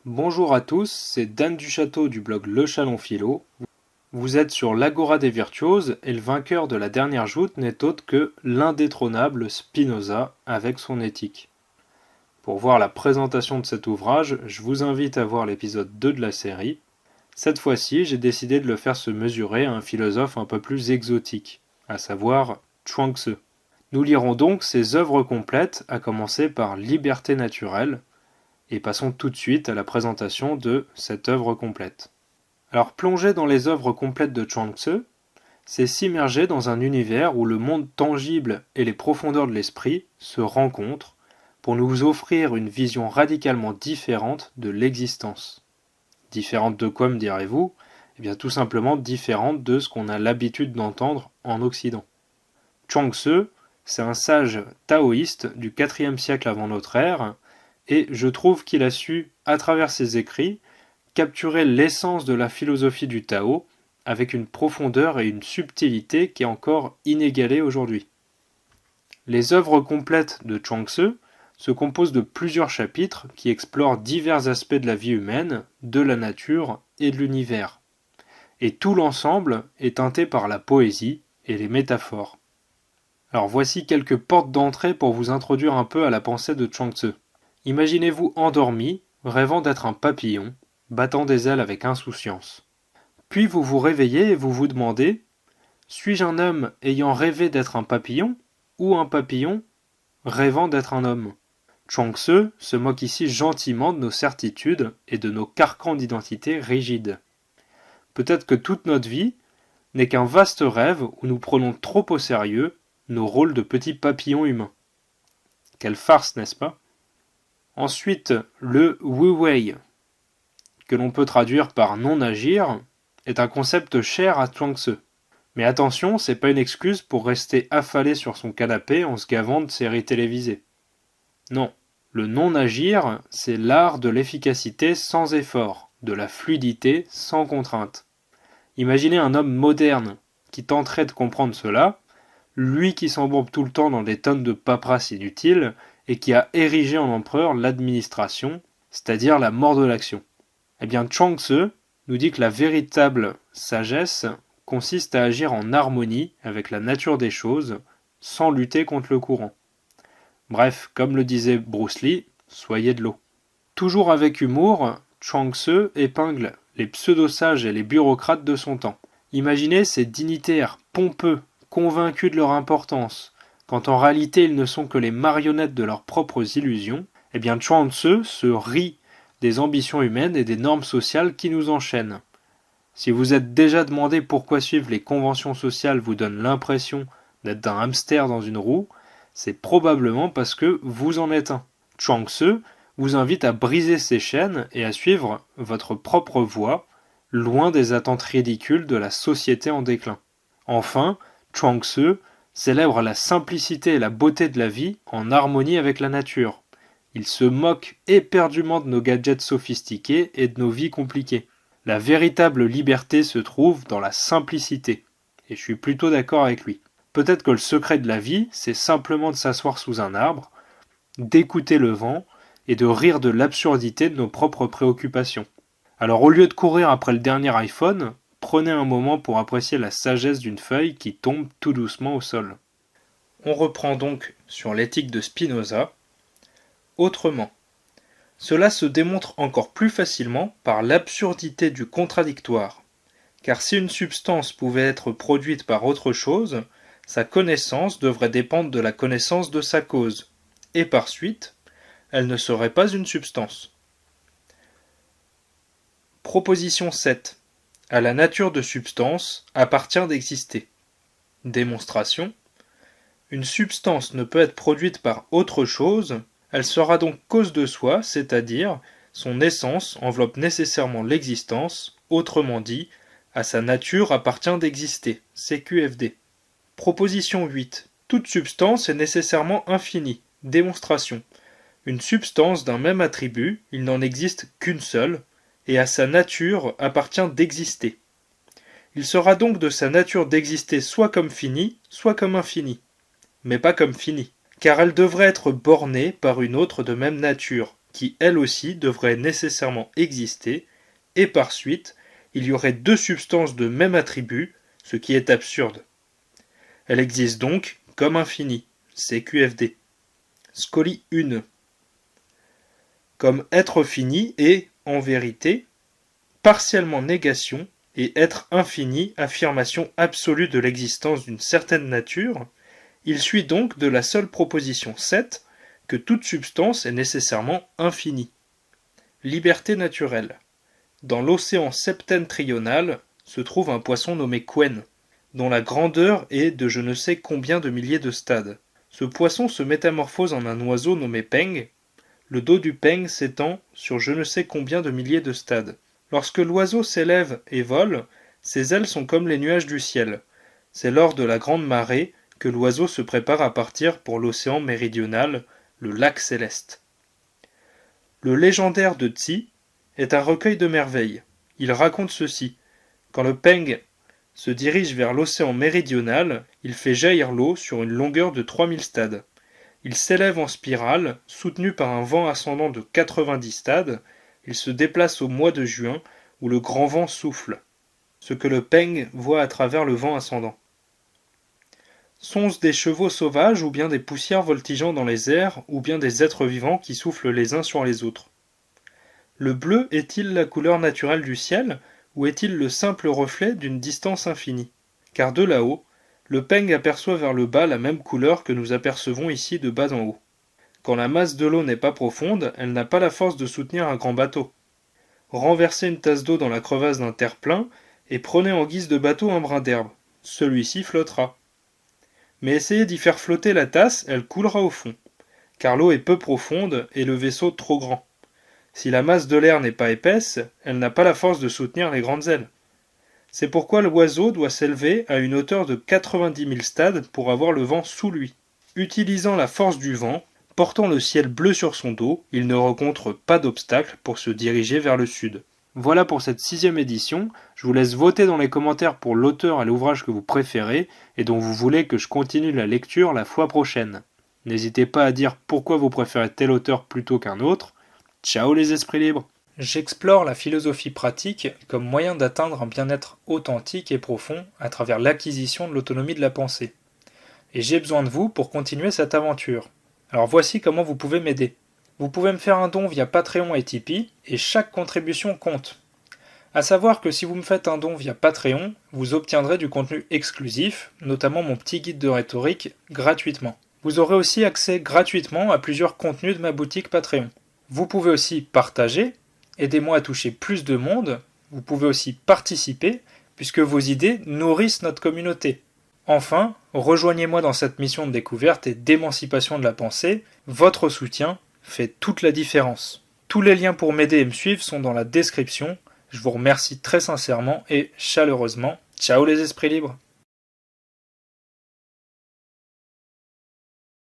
Bonjour à tous, c'est Dan Duchâteau du blog Le Chalon Philo. Vous êtes sur l'Agora des Virtuoses et le vainqueur de la dernière joute n'est autre que l'indétrônable Spinoza avec son éthique. Pour voir la présentation de cet ouvrage, je vous invite à voir l'épisode 2 de la série. Cette fois-ci, j'ai décidé de le faire se mesurer à un philosophe un peu plus exotique, à savoir Chuang Tzu. Nous lirons donc ses œuvres complètes, à commencer par Liberté naturelle, et passons tout de suite à la présentation de cette œuvre complète. Alors plonger dans les œuvres complètes de Chuang Tzu, c'est s'immerger dans un univers où le monde tangible et les profondeurs de l'esprit se rencontrent pour nous offrir une vision radicalement différente de l'existence. Différente de quoi, me direz-vous ? Eh bien tout simplement différente de ce qu'on a l'habitude d'entendre en Occident. Chuang Tzu, c'est un sage taoïste du IVe siècle avant notre ère, et je trouve qu'il a su, à travers ses écrits, capturer l'essence de la philosophie du Tao avec une profondeur et une subtilité qui est encore inégalée aujourd'hui. Les œuvres complètes de Chuang Tzu se composent de plusieurs chapitres qui explorent divers aspects de la vie humaine, de la nature et de l'univers. Et tout l'ensemble est teinté par la poésie et les métaphores. Alors voici quelques portes d'entrée pour vous introduire un peu à la pensée de Chuang Tzu. Imaginez-vous endormi, rêvant d'être un papillon, battant des ailes avec insouciance. Puis vous vous réveillez et vous vous demandez « Suis-je un homme ayant rêvé d'être un papillon ou un papillon rêvant d'être un homme ?» Chuang Tzu se moque ici gentiment de nos certitudes et de nos carcans d'identité rigides. Peut-être que toute notre vie n'est qu'un vaste rêve où nous prenons trop au sérieux nos rôles de petits papillons humains. Quelle farce, n'est-ce pas ? Ensuite, le Wu Wei, que l'on peut traduire par non-agir, est un concept cher à Chuang Tzu. Mais attention, c'est pas une excuse pour rester affalé sur son canapé en se gavant de séries télévisées. Non, le non-agir, c'est l'art de l'efficacité sans effort, de la fluidité sans contrainte. Imaginez un homme moderne qui tenterait de comprendre cela, lui qui s'embourbe tout le temps dans des tonnes de paperasse inutiles, et qui a érigé en empereur l'administration, c'est-à-dire la mort de l'action. Eh bien, Chuang Tzu nous dit que la véritable sagesse consiste à agir en harmonie avec la nature des choses, sans lutter contre le courant. Bref, comme le disait Bruce Lee, soyez de l'eau. Toujours avec humour, Chuang Tzu épingle les pseudo-sages et les bureaucrates de son temps. Imaginez ces dignitaires pompeux, convaincus de leur importance, quand en réalité ils ne sont que les marionnettes de leurs propres illusions, eh bien Chuang Tzu se rit des ambitions humaines et des normes sociales qui nous enchaînent. Si vous êtes déjà demandé pourquoi suivre les conventions sociales vous donne l'impression d'être un hamster dans une roue, c'est probablement parce que vous en êtes un. Chuang Tzu vous invite à briser ces chaînes et à suivre votre propre voie, loin des attentes ridicules de la société en déclin. Enfin, Chuang Tzu célèbre la simplicité et la beauté de la vie en harmonie avec la nature. Il se moque éperdument de nos gadgets sophistiqués et de nos vies compliquées. La véritable liberté se trouve dans la simplicité. Et je suis plutôt d'accord avec lui. Peut-être que le secret de la vie, c'est simplement de s'asseoir sous un arbre, d'écouter le vent et de rire de l'absurdité de nos propres préoccupations. Alors au lieu de courir après le dernier iPhone, prenez un moment pour apprécier la sagesse d'une feuille qui tombe tout doucement au sol. On reprend donc sur l'éthique de Spinoza. Autrement, cela se démontre encore plus facilement par l'absurdité du contradictoire. Car si une substance pouvait être produite par autre chose, sa connaissance devrait dépendre de la connaissance de sa cause, et par suite, elle ne serait pas une substance. Proposition 7. À la nature de substance appartient d'exister. Démonstration. Une substance ne peut être produite par autre chose, elle sera donc cause de soi, c'est-à-dire son essence enveloppe nécessairement l'existence, autrement dit, à sa nature appartient d'exister. CQFD. Proposition 8. Toute substance est nécessairement infinie. Démonstration. Une substance d'un même attribut, il n'en existe qu'une seule, et à sa nature appartient d'exister. Il sera donc de sa nature d'exister soit comme fini, soit comme infini, mais pas comme fini, car elle devrait être bornée par une autre de même nature, qui elle aussi devrait nécessairement exister, et par suite, il y aurait deux substances de même attribut, ce qui est absurde. Elle existe donc comme infinie, CQFD. Scully 1. Comme être fini et, en vérité, partiellement négation et être infini, affirmation absolue de l'existence d'une certaine nature, il suit donc de la seule proposition 7 que toute substance est nécessairement infinie. Liberté naturelle. Dans l'océan septentrional se trouve un poisson nommé Quen, dont la grandeur est de je ne sais combien de milliers de stades. Ce poisson se métamorphose en un oiseau nommé Peng. Le dos du Peng s'étend sur je ne sais combien de milliers de stades. Lorsque l'oiseau s'élève et vole, ses ailes sont comme les nuages du ciel. C'est lors de la grande marée que l'oiseau se prépare à partir pour l'océan méridional, le lac céleste. Le légendaire de Tzi est un recueil de merveilles. Il raconte ceci. Quand le Peng se dirige vers l'océan méridional, il fait jaillir l'eau sur une longueur de 3000 stades. Il s'élève en spirale, soutenu par un vent ascendant de 90 stades. Il se déplace au mois de juin, où le grand vent souffle, ce que le Peng voit à travers le vent ascendant. Sont-ce des chevaux sauvages ou bien des poussières voltigeant dans les airs ou bien des êtres vivants qui soufflent les uns sur les autres? Le bleu est-il la couleur naturelle du ciel ou est-il le simple reflet d'une distance infinie? Car de là-haut, le Peng aperçoit vers le bas la même couleur que nous apercevons ici de bas en haut. Quand la masse de l'eau n'est pas profonde, elle n'a pas la force de soutenir un grand bateau. Renversez une tasse d'eau dans la crevasse d'un terre-plein et prenez en guise de bateau un brin d'herbe. Celui-ci flottera. Mais essayez d'y faire flotter la tasse, elle coulera au fond, car l'eau est peu profonde et le vaisseau trop grand. Si la masse de l'air n'est pas épaisse, elle n'a pas la force de soutenir les grandes ailes. C'est pourquoi l'oiseau doit s'élever à une hauteur de 90 000 stades pour avoir le vent sous lui. Utilisant la force du vent, portant le ciel bleu sur son dos, il ne rencontre pas d'obstacle pour se diriger vers le sud. Voilà pour cette 6e édition. Je vous laisse voter dans les commentaires pour l'auteur et l'ouvrage que vous préférez et dont vous voulez que je continue la lecture la fois prochaine. N'hésitez pas à dire pourquoi vous préférez tel auteur plutôt qu'un autre. Ciao les esprits libres! J'explore la philosophie pratique comme moyen d'atteindre un bien-être authentique et profond à travers l'acquisition de l'autonomie de la pensée. Et j'ai besoin de vous pour continuer cette aventure. Alors voici comment vous pouvez m'aider. Vous pouvez me faire un don via Patreon et Tipeee, et chaque contribution compte. À savoir que si vous me faites un don via Patreon, vous obtiendrez du contenu exclusif, notamment mon petit guide de rhétorique, gratuitement. Vous aurez aussi accès gratuitement à plusieurs contenus de ma boutique Patreon. Vous pouvez aussi partager, aidez-moi à toucher plus de monde, vous pouvez aussi participer, puisque vos idées nourrissent notre communauté. Enfin, rejoignez-moi dans cette mission de découverte et d'émancipation de la pensée, votre soutien fait toute la différence. Tous les liens pour m'aider et me suivre sont dans la description. Je vous remercie très sincèrement et chaleureusement. Ciao les esprits libres!